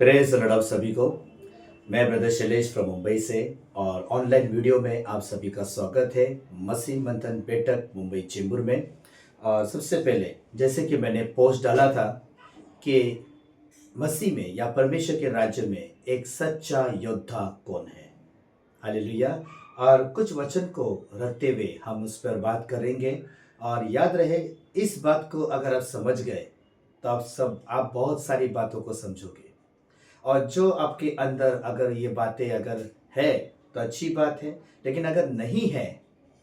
Praise Lord आप सभी को। मैं ब्रदर शैलेश फ्रॉम मुंबई से और ऑनलाइन वीडियो में आप सभी का स्वागत है। मसीह मंथन बैठक मुंबई चेंबूर में। और सबसे पहले जैसे कि मैंने पोस्ट डाला था कि मसीह में या परमेश्वर के राज्य में एक सच्चा योद्धा कौन है। हालेलुया। और कुछ वचन को रखते हुए हम उस पर बात करेंगे। और याद रहे, इस बात को अगर आप समझ गए तो आप बहुत सारी बातों को समझोगे। और जो आपके अंदर अगर ये बातें अगर है तो अच्छी बात है, लेकिन अगर नहीं है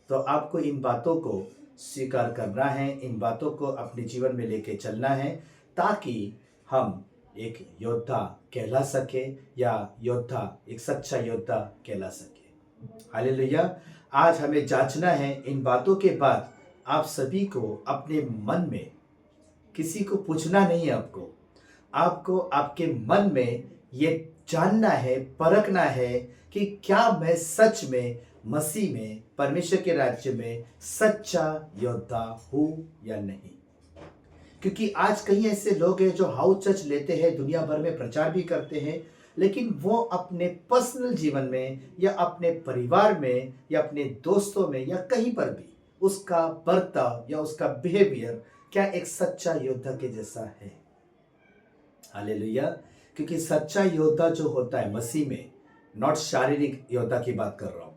तो आपको इन बातों को स्वीकार करना है, इन बातों को अपने जीवन में लेके चलना है, ताकि हम एक योद्धा कहला सके या योद्धा एक सच्चा योद्धा कहला सके। हालेलुया। आज हमें जांचना है इन बातों के बाद आप सभी को अपने मन में, किसी को पूछना नहीं है, आपको आपको आपके मन में ये जानना है, परखना है कि क्या मैं सच में मसीह में परमेश्वर के राज्य में सच्चा योद्धा हूं या नहीं। क्योंकि आज कई ऐसे लोग हैं जो हाउस चर्च लेते हैं, दुनिया भर में प्रचार भी करते हैं, लेकिन वो अपने पर्सनल जीवन में या अपने परिवार में या अपने दोस्तों में या कहीं पर भी उसका बर्ताव या उसका बिहेवियर क्या एक सच्चा योद्धा के जैसा है। हालेलुया। क्योंकि सच्चा योद्धा जो होता है मसीह में, नॉट शारीरिक योद्धा की बात कर रहा हूं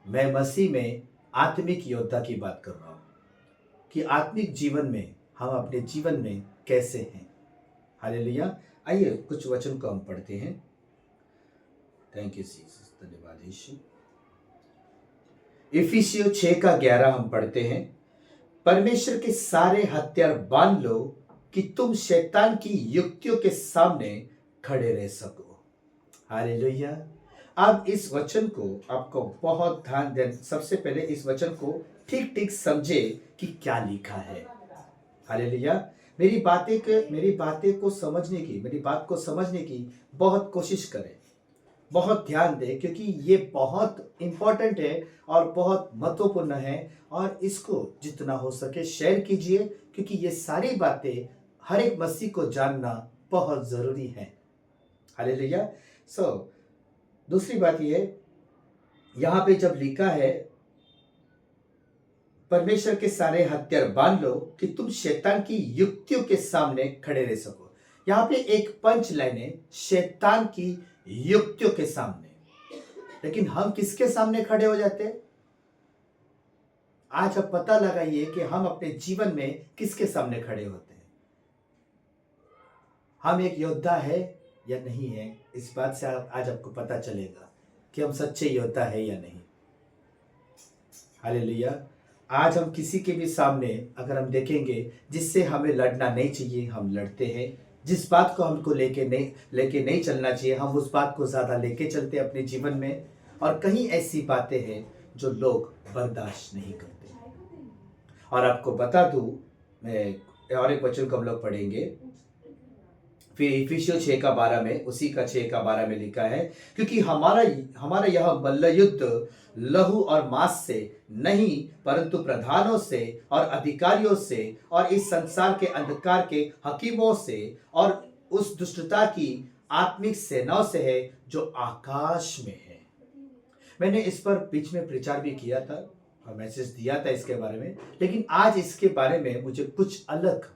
मैं, मसीह में आत्मिक योद्धा की बात कर रहा हूं कि आत्मिक जीवन में हम अपने जीवन में कैसे हैं। हालेलुया। आइए कुछ वचन को हम पढ़ते हैं। थैंक यू जीसस, धन्यवाद यीशु। इफिसियों 6 का 11 हम पढ़ते हैं। परमेश्वर के सारे हथियार बांध लो कि तुम शैतान की युक्तियों के सामने खड़े रह सको। हालेलुया। अब इस वचन को आपको बहुत ध्यान दें। सबसे पहले इस वचन को ठीक ठीक समझे कि क्या लिखा है। हालेलुया। मेरी बातें को समझने की, मेरी बात को समझने की बहुत कोशिश करें, बहुत ध्यान दें, क्योंकि ये बहुत इंपॉर्टेंट है और बहुत महत्वपूर्ण है। और इसको जितना हो सके शेयर कीजिए, क्योंकि ये सारी बातें हर एक मसीह को जानना बहुत जरूरी है। हालेलुया। दूसरी बात ये है, यहां पे जब लिखा है परमेश्वर के सारे हथियार बांध लो कि तुम शैतान की युक्तियों के सामने खड़े रह सको। यहां पे एक पंच लाइन है, शैतान की युक्तियों के सामने। लेकिन हम किसके सामने खड़े हो जाते हैं? आज आप पता लगाइए कि हम अपने जीवन में किसके सामने खड़े होते हैं। हम एक योद्धा है या नहीं है, इस बात से आज आपको पता चलेगा कि हम सच्चे योद्धा है या नहीं। हालेलुया। आज हम किसी के भी सामने अगर हम देखेंगे जिससे हमें लड़ना नहीं चाहिए, हम लड़ते हैं। जिस बात को हमको लेके नहीं चलना चाहिए, हम उस बात को ज्यादा लेके चलते हैं अपने जीवन में। और कहीं ऐसी बातें हैं जो लोग बर्दाश्त नहीं करते। और आपको बता दूं, मैं और एक वचन को हम लोग पढ़ेंगे, फिर इफिसियों 6 का 12 में, उसी का 6 का 12 में लिखा है, क्योंकि हमारा यह मल्ल युद्ध लहू और मांस से नहीं, परंतु प्रधानों से और अधिकारियों से और इस संसार के अंधकार के हकीमों से और उस दुष्टता की आत्मिक सेनाओं से है जो आकाश में है। मैंने इस पर बीच में प्रचार भी किया था और मैसेज दिया था इसके बारे में, लेकिन आज इसके बारे में मुझे कुछ अलग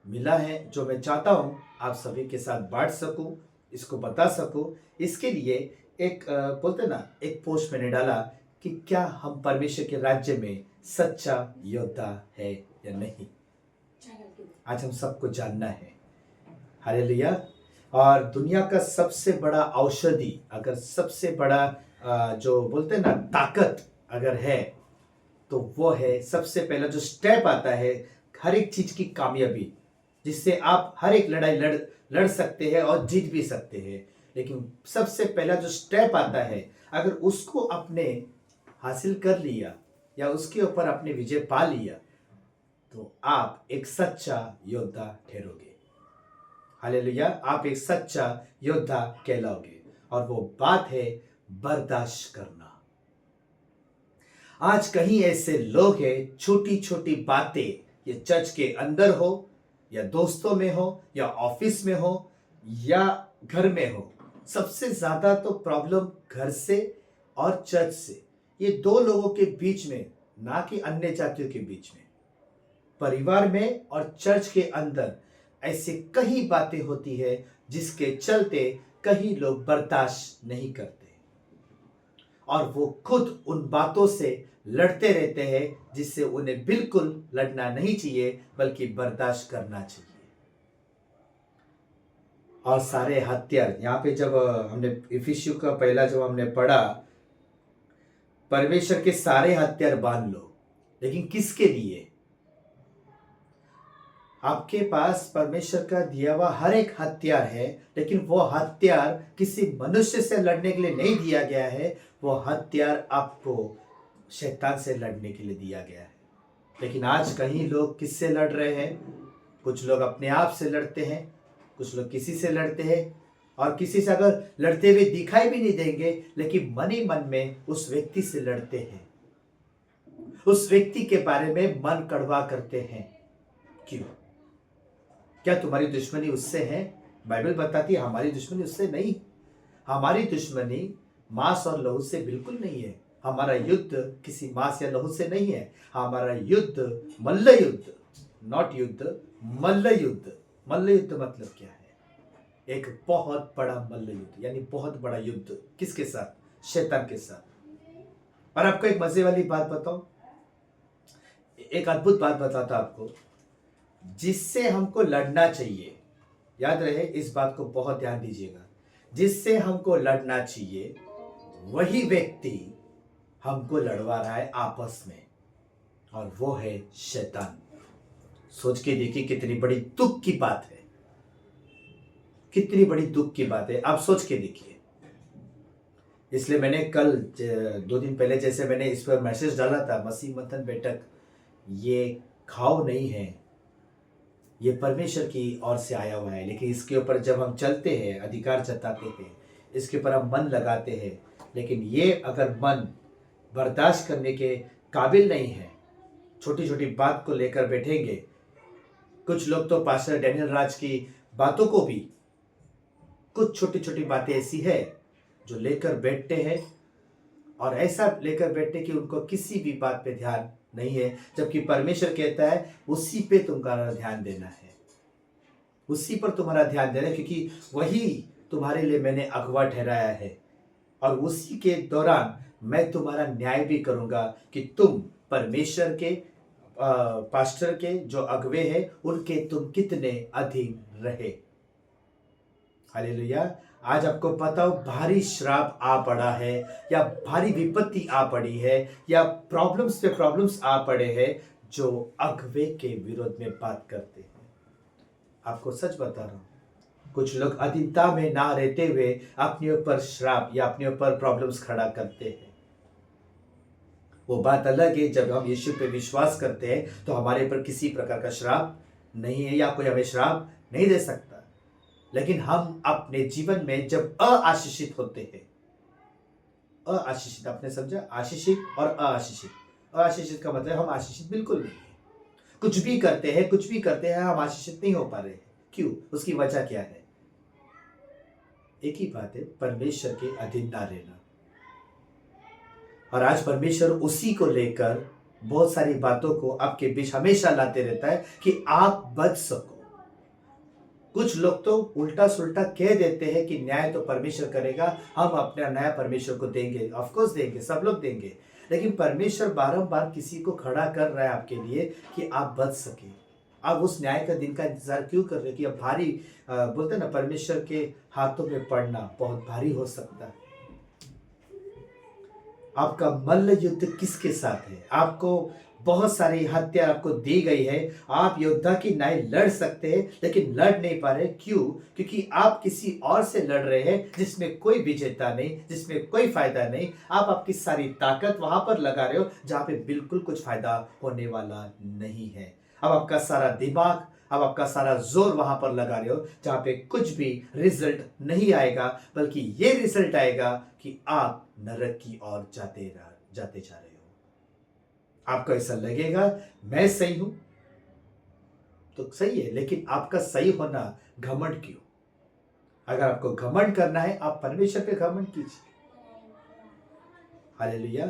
मिला है जो मैं चाहता हूं आप सभी के साथ बांट सकूं, इसको बता सकूं। इसके लिए एक बोलते ना, एक पोस्ट मैंने डाला कि क्या हम परमेश्वर के राज्य में सच्चा योद्धा है या नहीं। आज हम सबको जानना है। हालेलुया। और दुनिया का सबसे बड़ा औषधि, अगर सबसे बड़ा जो बोलते ना ताकत अगर है, तो वो है, सबसे पहला जो स्टेप आता है हर एक चीज की कामयाबी, जिससे आप हर एक लड़ाई लड़ सकते हैं और जीत भी सकते हैं। लेकिन सबसे पहला जो स्टेप आता है, अगर उसको आपने हासिल कर लिया या उसके ऊपर आपने विजय पा लिया, तो आप एक सच्चा योद्धा ठहरोगे। हालेलुया। आप एक सच्चा योद्धा कहलाओगे। और वो बात है बर्दाश्त करना। आज कहीं ऐसे लोग हैं, छोटी छोटी बातें, ये चर्च के अंदर हो या दोस्तों में हो या ऑफिस में हो या घर में हो, सबसे ज्यादा तो प्रॉब्लम घर से और चर्च से, ये दो लोगों के बीच में, ना कि अन्य जातियों के बीच में, परिवार में और चर्च के अंदर ऐसे कई बातें होती है जिसके चलते कई लोग बर्दाश्त नहीं करते और वो खुद उन बातों से लड़ते रहते हैं जिससे उन्हें बिल्कुल लड़ना नहीं चाहिए बल्कि बर्दाश्त करना चाहिए। और सारे हथियार यहाँ पे जब हमने इफिसियों का पहला जब हमने पढ़ा, परमेश्वर के सारे हथियार बांध लो, लेकिन किसके लिए? आपके पास परमेश्वर का दिया हुआ हर एक हथियार है, लेकिन वो हथियार किसी मनुष्य से लड़ने के लिए नहीं दिया गया है, वो हथियार आपको शैतान से लड़ने के लिए दिया गया है। लेकिन आज कहीं लोग किससे लड़ रहे हैं? कुछ लोग अपने आप से लड़ते हैं, कुछ लोग किसी से लड़ते हैं, और किसी से अगर लड़ते हुए दिखाई भी नहीं देंगे लेकिन मन ही मन में उस व्यक्ति से लड़ते हैं, उस व्यक्ति के बारे में मन कड़वा करते हैं। क्यों? क्या तुम्हारी दुश्मनी उससे है? बाइबल बताती है हमारी दुश्मनी उससे नहीं। हमारी दुश्मनी मांस और लहू से बिल्कुल नहीं है। हमारा युद्ध किसी मांस या लहू से नहीं है। हमारा युद्ध मल्ल युद्ध, नॉट युद्ध, मल्ल युद्ध। मल्ल युद्ध मतलब क्या है? एक बहुत बड़ा मल्ल युद्ध, यानी बहुत बड़ा युद्ध। किसके साथ? शैतान के साथ। और आपको एक मजे वाली बात बताऊं, एक अद्भुत बात बताता आपको, जिससे हमको लड़ना चाहिए, याद रहे इस बात को बहुत ध्यान दीजिएगा, जिससे हमको लड़ना चाहिए वही व्यक्ति हमको लड़वा रहा है आपस में, और वो है शैतान। सोच के देखिए कितनी बड़ी दुख की बात है, कितनी बड़ी दुख की बात है। आप सोच के देखिए। इसलिए मैंने कल 2 दिन पहले जैसे मैंने इस पर मैसेज डाला था, मसीह मंथन बैठक ये घाव नहीं है, ये परमेश्वर की ओर से आया हुआ है, लेकिन इसके ऊपर जब हम चलते हैं, अधिकार जताते हैं, इसके ऊपर हम मन लगाते हैं, लेकिन ये अगर मन बर्दाश्त करने के काबिल नहीं है, छोटी छोटी बात को लेकर बैठेंगे। कुछ लोग तो पास्टर डैनियल राज की बातों को भी, कुछ छोटी छोटी बातें ऐसी है जो लेकर बैठते हैं, और ऐसा लेकर बैठते कि उनको किसी भी बात पे ध्यान नहीं है, जबकि परमेश्वर कहता है उसी पे तुम्हारा ध्यान देना है, उसी पर तुम्हारा ध्यान देना है, क्योंकि वही तुम्हारे लिए मैंने अगवा ठहराया है, और उसी के दौरान मैं तुम्हारा न्याय भी करूंगा कि तुम परमेश्वर के पास्टर के जो अगवे हैं उनके तुम कितने अधीन रहे। हालेलुया। आज आपको पता हो भारी श्राप आ पड़ा है, या भारी विपत्ति आ पड़ी है, या प्रॉब्लम्स पे प्रॉब्लम्स आ पड़े हैं जो अगवे के विरोध में बात करते हैं। आपको सच बता रहा हूं, कुछ लोग अधीनता में ना रहते हुए अपने ऊपर श्राप या अपने ऊपर प्रॉब्लम्स खड़ा करते हैं। वो बात अलग है, जब हम यीशु पे विश्वास करते हैं तो हमारे ऊपर किसी प्रकार का श्राप नहीं है, या कोई हमें श्राप नहीं दे सकता। लेकिन हम अपने जीवन में जब अआशीषित होते हैं, अआशीषित, आपने समझा? आशीषित और अआशीषित। अआशीषित का मतलब हम आशीषित बिल्कुल नहीं है, कुछ भी करते हैं, कुछ भी करते हैं, हम आशीषित नहीं हो पा रहे हैं। क्यों? उसकी वजह क्या है? एक ही बात है, परमेश्वर के अधीन ना रहना। और आज परमेश्वर उसी को लेकर बहुत सारी बातों को आपके बीच हमेशा लाते रहता है कि आप बच सको। कुछ लोग तो उल्टा सुल्टा कह देते हैं कि न्याय तो परमेश्वर करेगा, हम अपना न्याय परमेश्वर को देंगे। ऑफ कोर्स देंगे, सब लोग देंगे, लेकिन परमेश्वर बारंबार किसी को खड़ा कर रहा है आपके लिए कि आप बच सके। आप उस न्याय का दिन का इंतजार क्यों कर रहे हो? कि अब भारी बोलते हैं ना, परमेश्वर के हाथों में पड़ना बहुत भारी हो सकता है। आपका मल्ल युद्ध किसके साथ है? आपको बहुत सारी हथियार आपको दी गई है, आप योद्धा की नाई लड़ सकते हैं, लेकिन लड़ नहीं पा रहे। क्यों? क्योंकि आप किसी और से लड़ रहे हैं जिसमें कोई विजेता नहीं, जिसमें कोई फायदा नहीं। आप आपकी सारी ताकत वहां पर लगा रहे हो जहां पे बिल्कुल कुछ फायदा होने वाला नहीं है। अब आपका सारा दिमाग, अब आपका सारा जोर वहां पर लगा रहे हो जहां पे कुछ भी रिजल्ट नहीं आएगा, बल्कि ये रिजल्ट आएगा कि आप नरक की ओर जाते जा रहे हो। आपको ऐसा लगेगा मैं सही हूं, तो सही है, लेकिन आपका सही होना घमंड क्यों? अगर आपको घमंड करना है, आप परमेश्वर पे घमंड कीजिए। हालेलुया।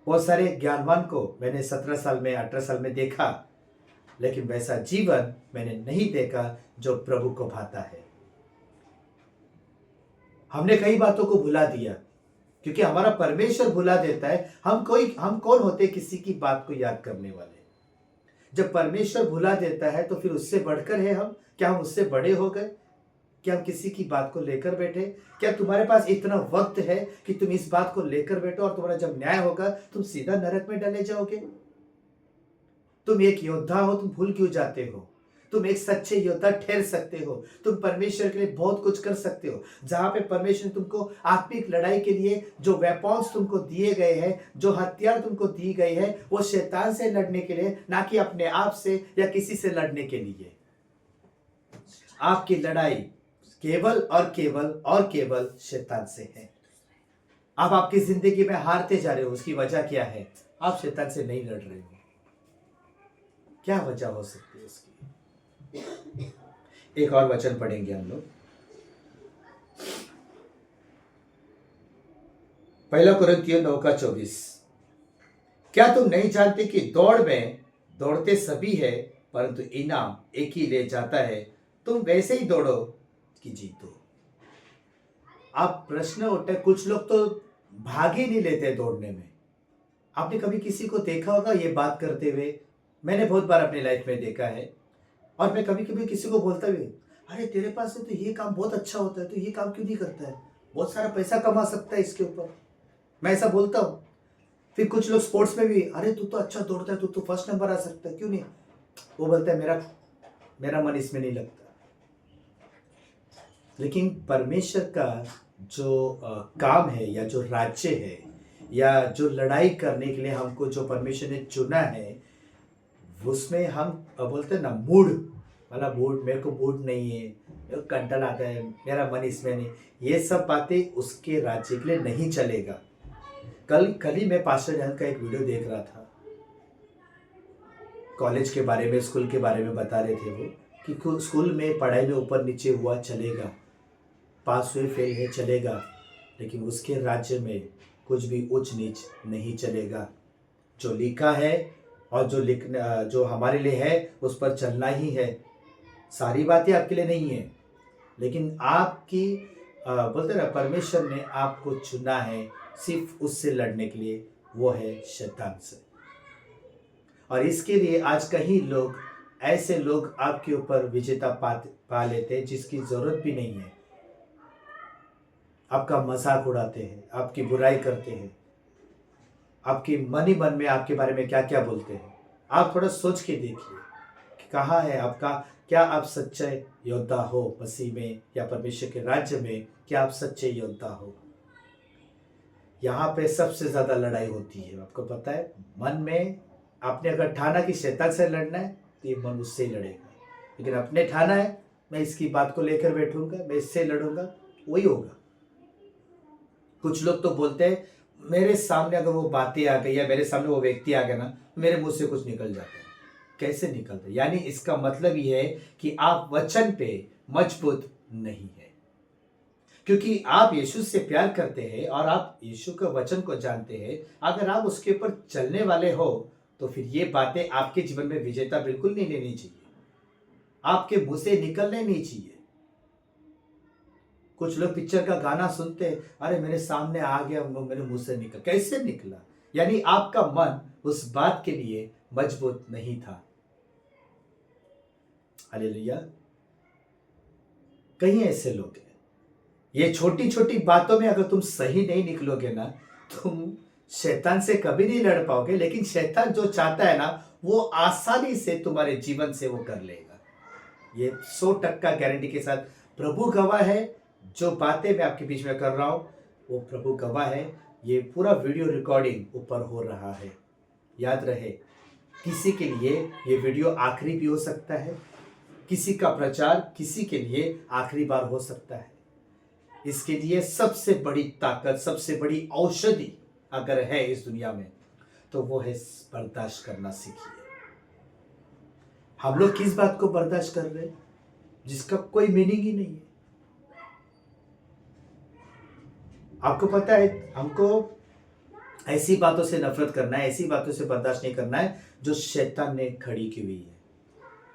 बहुत सारे ज्ञानवान को मैंने 17 साल में 18 साल में देखा, लेकिन वैसा जीवन मैंने नहीं देखा जो प्रभु को भाता है। हमने कई बातों को भुला दिया, क्योंकि हमारा परमेश्वर भुला देता है। हम कौन होते किसी की बात को याद करने वाले? जब परमेश्वर भुला देता है तो फिर उससे बढ़कर है हम? क्या हम उससे बड़े हो गए? क्या हम किसी की बात को लेकर बैठे? क्या तुम्हारे पास इतना वक्त है कि तुम इस बात को लेकर बैठो और तुम्हारा जब न्याय होगा तुम सीधा नरक में डाले जाओगे? तुम एक योद्धा हो, तुम भूल क्यों जाते हो? तुम एक सच्चे योद्धा ठहर सकते हो। तुम परमेश्वर के लिए बहुत कुछ कर सकते हो। जहां पे परमेश्वर ने तुमको आत्मिक लड़ाई के लिए जो वेपन्स तुमको दिए गए हैं, जो हथियार तुमको दी गई है, वो शैतान से लड़ने के लिए, ना कि अपने आप से या किसी से लड़ने के लिए। आपकी लड़ाई केवल और केवल शैतान से है। आप आपकी जिंदगी में हारते जा रहे हो, उसकी वजह क्या है? आप शैतान से नहीं लड़ रहे हो। क्या वजह हो सकती है उसकी? एक और वचन पढ़ेंगे हम लोग, 1 कुरिन्थियों 9:24। क्या तुम नहीं जानते कि दौड़ में दौड़ते सभी है, परंतु इनाम एक ही ले जाता है? तुम वैसे ही दौड़ो कि जीतो। आप प्रश्न उठे, कुछ लोग तो भाग ही नहीं लेते दौड़ने में। आपने कभी किसी को देखा होगा ये बात करते हुए? मैंने बहुत बार अपनी लाइफ में देखा है। और मैं कभी कभी किसी को बोलता भी, अरे तेरे पास से तो ये काम बहुत अच्छा होता है, तो ये काम क्यों नहीं करता है? बहुत सारा पैसा कमा सकता है इसके ऊपर। मैं ऐसा बोलता हूँ। फिर कुछ लोग स्पोर्ट्स में भी, अरे तू तो अच्छा दौड़ता है, तू तो फर्स्ट नंबर आ सकता है, क्यों नहीं? वो बोलता है मेरा मन इसमें नहीं लगता। लेकिन परमेश्वर का जो काम है, या जो राज्य है, या जो लड़ाई करने के लिए हमको जो परमेश्वर ने चुना है, उसमें हम बोलते हैं ना, मूड, मतलब मूड, मेरे को मूड नहीं है, मेरे को कंटन आता है, मेरा मन इसमें नहीं, ये सब बातें उसके राज्य के लिए नहीं चलेगा। कल ही मैं पास्टर जहन का एक वीडियो देख रहा था। कॉलेज के बारे में, स्कूल के बारे में बता रहे थे वो, कि स्कूल में पढ़ाई में ऊपर नीचे हुआ चलेगा, पास हुए फेल है चलेगा, लेकिन उसके राज्य में कुछ भी ऊंच नीच नहीं चलेगा। जो लिखा है और जो हमारे लिए है उस पर चलना ही है। सारी बातें आपके लिए नहीं है, लेकिन आपकी बोलते ना, परमेश्वर ने आपको चुना है सिर्फ उससे लड़ने के लिए, वो है शैतान से। और इसके लिए आज कई लोग, ऐसे लोग आपके ऊपर विजेता पा लेते हैं जिसकी जरूरत भी नहीं है। आपका मजाक उड़ाते हैं, आपकी बुराई करते हैं, आपके मन ही मन में आपके बारे में क्या क्या बोलते हैं। आप थोड़ा सोच के देखिए कि कहाँ है आपका, क्या आप सच्चे योद्धा हो मसीह में, या परमेश्वर के राज्य में? क्या आप सच्चे योद्धा हो? यहाँ पे सबसे ज्यादा लड़ाई होती है, आपको पता है, मन में। आपने अगर ठाना कि शैतान से लड़ना है, तो ये मन उससे ही लड़ेगा। लेकिन अपने ठाना है, मैं इसकी बात को लेकर बैठूंगा, मैं इससे लड़ूंगा, वही होगा। कुछ लोग तो बोलते हैं, मेरे सामने अगर वो बातें आ गई, या मेरे सामने वो व्यक्ति आ गया ना, मेरे मुंह से कुछ निकल जाता है। कैसे निकलता है? यानी इसका मतलब ये है कि आप वचन पे मजबूत नहीं है। क्योंकि आप यीशु से प्यार करते हैं और आप यीशु के वचन को जानते हैं, अगर आप उसके ऊपर चलने वाले हो, तो फिर ये बातें आपके जीवन में विजेता बिल्कुल नहीं लेनी चाहिए, आपके मुंह से निकलने नहीं चाहिए। कुछ लोग पिक्चर का गाना सुनते हैं, अरे मेरे सामने आ गया, मेरे मुंह से निकल, कैसे निकला? यानी आपका मन उस बात के लिए मजबूत नहीं था। हालेलुया। कई ऐसे लोग हैं, ये छोटी छोटी बातों में अगर तुम सही नहीं निकलोगे ना, तुम शैतान से कभी नहीं लड़ पाओगे। लेकिन शैतान जो चाहता है ना, वो आसानी से तुम्हारे जीवन से वो कर लेगा। ये 100% गारंटी के साथ प्रभु गवाह है। जो बातें मैं आपके बीच में कर रहा हूं, वो प्रभु गवाह है। ये पूरा वीडियो रिकॉर्डिंग ऊपर हो रहा है। याद रहे, किसी के लिए ये वीडियो आखिरी भी हो सकता है, किसी का प्रचार किसी के लिए आखिरी बार हो सकता है। इसके लिए सबसे बड़ी ताकत, सबसे बड़ी औषधि अगर है इस दुनिया में, तो वो है बर्दाश्त करना सीखिए। हम लोग किस बात को बर्दाश्त कर रहे हैं जिसका कोई मीनिंग ही नहीं है? आपको पता है हमको ऐसी बातों से नफरत करना है, ऐसी बातों से बर्दाश्त नहीं करना है जो शैतान ने खड़ी की हुई है।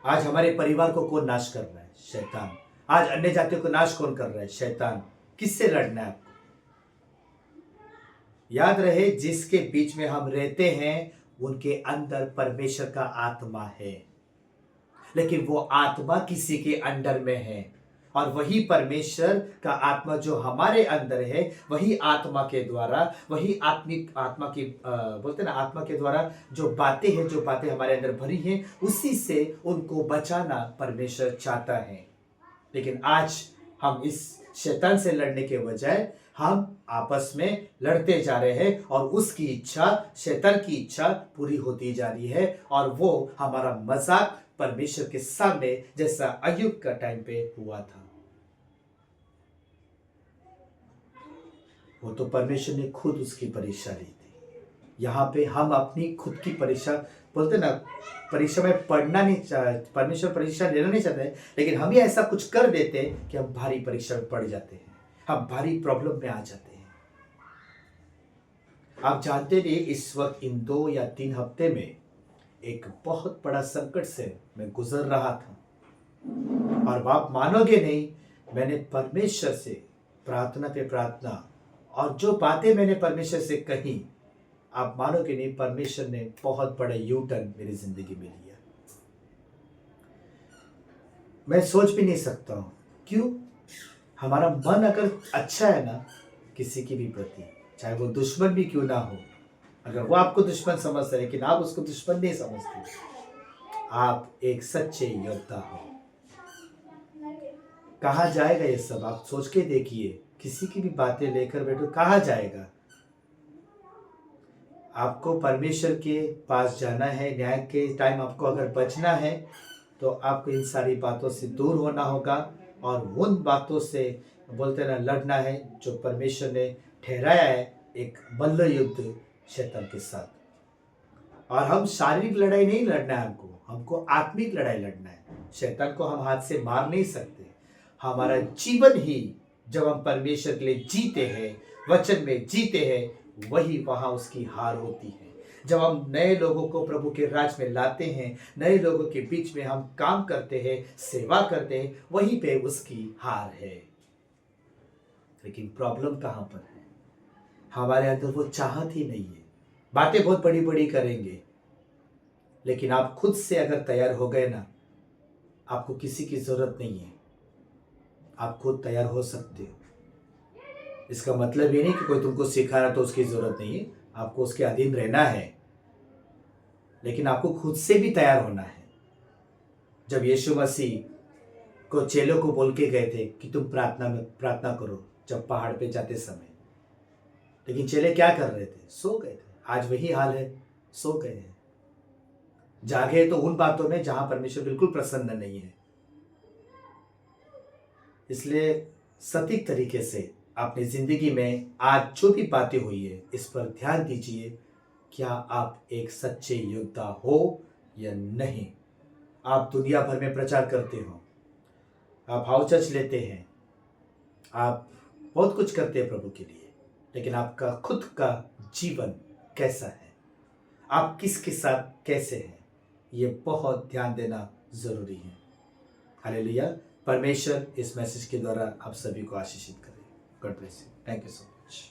आज हमारे परिवार को कौन नाश कर रहा है? शैतान। आज अन्य जातियों को नाश कौन कर रहा है? शैतान। किससे लड़ना है आपको? याद रहे, जिसके बीच में हम रहते हैं उनके अंदर परमेश्वर का आत्मा है, लेकिन वो आत्मा किसी के अंडर में है। और वही परमेश्वर का आत्मा जो हमारे अंदर है, वही आत्मा के द्वारा, वही आत्मिक आत्मा की बोलते हैं ना, आत्मा के द्वारा जो बातें हमारे अंदर भरी हैं, उसी से उनको बचाना परमेश्वर चाहता है। लेकिन आज हम इस शैतान से लड़ने के बजाय हम आपस में लड़ते जा रहे हैं, और उसकी इच्छा, शैतान की इच्छा पूरी होती जा रही है, और वो हमारा मजाक परमेश्वर के सामने, जैसा अय्यूब का टाइम पे हुआ था। वो तो परमेश्वर ने खुद उसकी परीक्षा ली थी। यहाँ पे हम अपनी खुद की परीक्षा, बोलते ना, परीक्षा में पढ़ना नहीं चाहते, परमेश्वर परीक्षा लेना नहीं चाहते, लेकिन हम ही ऐसा कुछ कर देते हैं कि हम भारी परीक्षा में पड़ जाते हैं, हम भारी प्रॉब्लम में आ जाते हैं। आप जानते नहीं, इस वक्त इन 2 या 3 हफ्ते में एक बहुत बड़ा संकट से मैं गुजर रहा था, और आप मानोगे नहीं, मैंने परमेश्वर से प्रार्थना पे प्रार्थना, और जो बातें मैंने परमेश्वर से कही, आप मानोगे नहीं, परमेश्वर ने बहुत बड़ा यू टर्न मेरी जिंदगी में लिया। मैं सोच भी नहीं सकता हूँ क्यों। हमारा मन अगर अच्छा है ना, किसी की भी प्रति, चाहे वो दुश्मन भी क्यों ना हो, अगर वो आपको दुश्मन समझता है लेकिन आप उसको दुश्मन नहीं समझते, आप एक सच्चे योद्धा हो। कहाँ जाएगा ये सब? आप सोच के देखिए, किसी की भी बातें लेकर बैठो, कहाँ जाएगा? आपको परमेश्वर के पास जाना है, न्याय के टाइम आपको अगर बचना है, तो आपको इन सारी बातों से दूर होना होगा, और उन बातों से बोलते ना लड़ना है जो परमेश्वर ने ठहराया है, एक मल्ल युद्ध शैतान के साथ। और हम शारीरिक लड़ाई नहीं लड़ना है, हमको आत्मिक लड़ाई लड़ना है। शैतान को हम हाथ से मार नहीं सकते। हमारा जीवन ही, जब हम परमेश्वर के लिए जीते हैं, वचन में जीते हैं, वही वहां उसकी हार होती है। जब हम नए लोगों को प्रभु के राज में लाते हैं, नए लोगों के बीच में हम काम करते हैं, सेवा करते हैं, वहीं पे उसकी हार है। लेकिन प्रॉब्लम कहां पर है? हमारे अंदर वो चाहत ही नहीं है। बातें बहुत बड़ी बड़ी करेंगे, लेकिन आप खुद से अगर तैयार हो गए ना, आपको किसी की जरूरत नहीं है, आप खुद तैयार हो सकते हो। इसका मतलब ये नहीं कि कोई तुमको सिखा रहा तो उसकी जरूरत नहीं है, आपको उसके अधीन रहना है, लेकिन आपको खुद से भी तैयार होना है। जब यीशु मसीह को चेलों को बोल के गए थे कि तुम प्रार्थना करो जब पहाड़ पे जाते समय, लेकिन चेले क्या कर रहे थे? सो गए थे। आज वही हाल है, सो गए हैं। जागे तो उन बातों में जहां परमेश्वर बिल्कुल प्रसन्न नहीं है। इसलिए सटीक तरीके से अपनी जिंदगी में आज जो भी बातें हुई है, इस पर ध्यान दीजिए। क्या आप एक सच्चे योद्धा हो या नहीं? आप दुनिया भर में प्रचार करते हो, आप हाउस चर्च लेते हैं, आप बहुत कुछ करते हैं प्रभु के लिए, लेकिन आपका खुद का जीवन कैसा है? आप किसके साथ कैसे हैं? ये बहुत ध्यान देना जरूरी है। हालेलुया। परमेश्वर इस मैसेज के द्वारा आप सभी को आशीषित करें। God bless you. Thank you so much.